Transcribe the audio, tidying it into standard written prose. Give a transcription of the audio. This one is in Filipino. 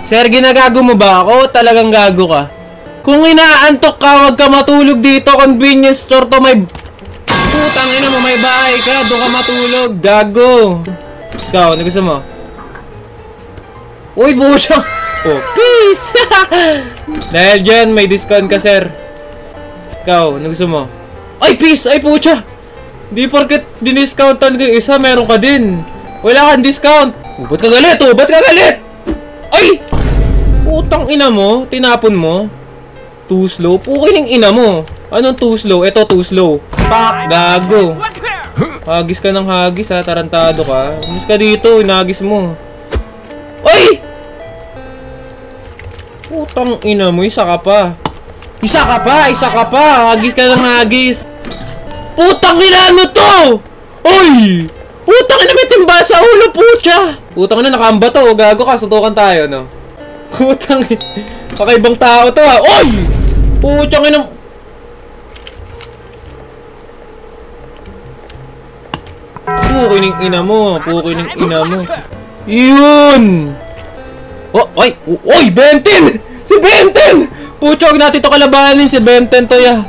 Sir, ginagago mo ba ako? Talagang gago ka. Kung inaantok ka, wag ka matulog dito. Convenience store to, may... Putang ina mo, may bahay ka. Doon ka matulog. Gago. Ikaw, ano gusto mo? Uy, buo siya. Oh, peace. Dahil dyan, may discount ka, sir. Ikaw, ano gusto mo? Ay, peace. Ay, pucha. Di porket diniscountan ko yung isa, meron ka din. Wala kang discount. Oh, ba't ka galit? Oh, ba't ka galit? Ay! Putang ina mo. Tinapon mo. Too slow. Pukin yung ina mo. Anong too slow? Ito, too slow. Pak! Gago. Hagis ka ng hagis, ha. Tarantado ka. Umus ka dito. Inagis mo. Ay! Putang ina mo. Isa ka pa. Isa ka pa. Isa ka pa. Hagis ka ng hagis. Putang ina, ano to? Oy! Putang ina, may timba sa ulo, putya. Putang ina, nakamba to. Gago ka. Sutukan tayo, no? Putang ina. Kakaibang tao to, ha. Oy! Putang ina. Pukin ng ina mo. Pukin ng ina mo. Yun! Oh, oy! Oy! Benten! Si Benten! Puchog natin to kalabanin. Si Benten to, ya.